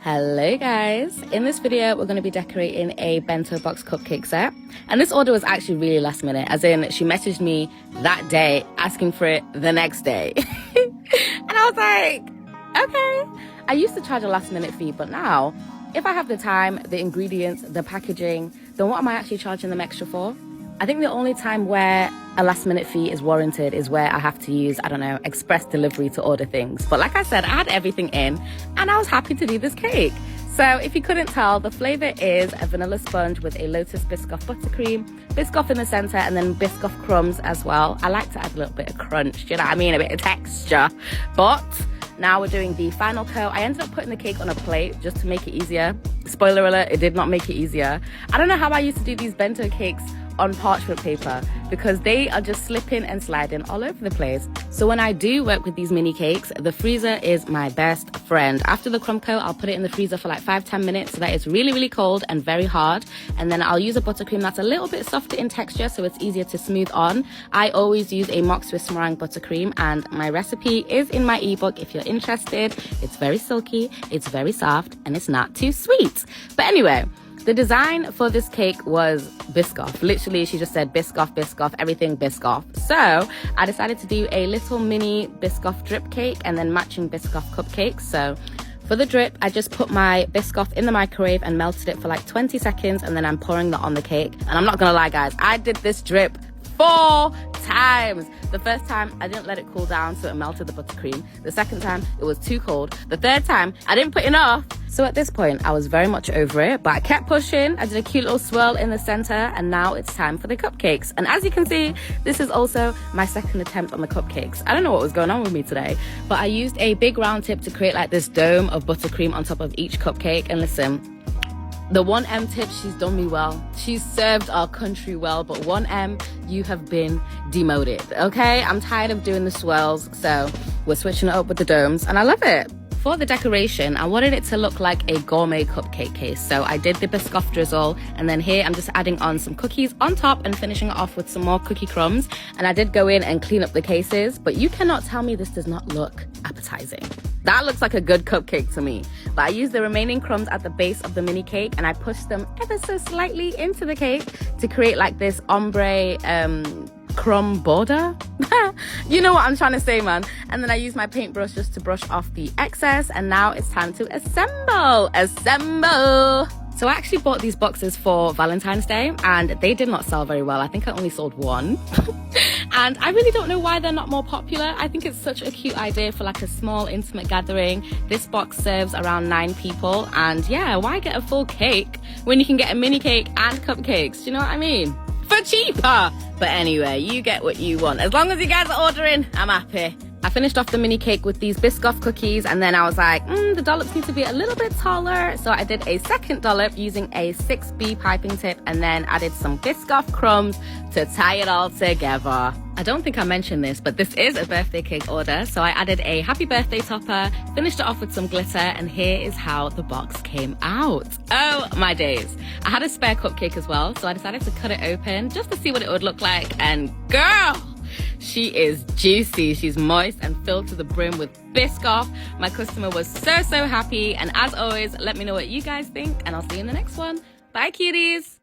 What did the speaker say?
Hello guys, in this video we're going to be decorating a bento box cupcake set, and this order was actually really last minute, as in she messaged me that day asking for it the next day. And I was like, okay. I used to charge a last minute fee, but now if I have the time, the ingredients, the packaging, then what am I actually charging them extra for? I think the only time where a last minute fee is warranted is where I have to use, I don't know, express delivery to order things. But like I said, I had everything in and I was happy to do this cake. So if you couldn't tell, the flavor is a vanilla sponge with a Lotus Biscoff buttercream, Biscoff in the center, and then Biscoff crumbs as well. I like to add a little bit of crunch, you know what I mean? A bit of texture. But now we're doing the final coat. I ended up putting the cake on a plate just to make it easier. Spoiler alert, it did not make it easier. I don't know how I used to do these bento cakes on parchment paper because they are just slipping and sliding all over the place. So when I do work with these mini cakes, the freezer is my best friend. After the crumb coat, I'll put it in the freezer for like 5-10 minutes so that it's really cold and very hard, and then I'll use a buttercream that's a little bit softer in texture so it's easier to smooth on. I always use a mock Swiss meringue buttercream, and my recipe is in my ebook if you're interested. It's very silky, it's very soft, and it's not too sweet. But anyway, the design for this cake was Biscoff. Literally, she just said Biscoff, everything Biscoff. So I decided to do a little mini Biscoff drip cake and then matching Biscoff cupcakes. So for the drip, I just put my Biscoff in the microwave and melted it for like 20 seconds, and then I'm pouring that on the cake. And I'm not gonna lie, guys, I did this drip 4 times. The first time I didn't let it cool down so it melted the buttercream. The second time it was too cold. The third time I didn't put enough. So at this point I was very much over it, but I kept pushing. I did a cute little swirl in the center, and now it's time for the cupcakes. And as you can see, this is also my second attempt on the cupcakes. I don't know what was going on with me today, but I used a big round tip to create like this dome of buttercream on top of each cupcake. And listen, the 1M tip, she's done me well. She's served our country well, but 1M, you have been demoted, okay? I'm tired of doing the swirls, so we're switching it up with the domes, and I love it. For the decoration, I wanted it to look like a gourmet cupcake case, so I did the Biscoff drizzle, and then here I'm just adding on some cookies on top and finishing it off with some more cookie crumbs. And I did go in and clean up the cases, but you cannot tell me this does not look appetizing. That looks like a good cupcake to me. But I used the remaining crumbs at the base of the mini cake, and I pushed them ever so slightly into the cake to create like this ombre crumb border. You know what I'm trying to say, man. And then I used my paintbrush just to brush off the excess, and now it's time to assemble. So I actually bought these boxes for Valentine's Day, and they did not sell very well. I think I only sold one. And I really don't know why they're not more popular. I think it's such a cute idea for like a small intimate gathering. This box serves around 9 people, and yeah, why get a full cake when you can get a mini cake and cupcakes? Do you know what I mean? For cheaper. But anyway, you get what you want. As long as you guys are ordering, I'm happy. I finished off the mini cake with these Biscoff cookies, and then I was like, the dollops need to be a little bit taller. So I did a second dollop using a 6B piping tip, and then added some Biscoff crumbs to tie it all together. I don't think I mentioned this, but this is a birthday cake order. So I added a happy birthday topper, finished it off with some glitter, and here is how the box came out. Oh my days. I had a spare cupcake as well, so I decided to cut it open just to see what it would look like. And girl, she is juicy. She's moist and filled to the brim with Biscoff. My customer was so happy. And as always, let me know what you guys think, and I'll see you in the next one. Bye, cuties.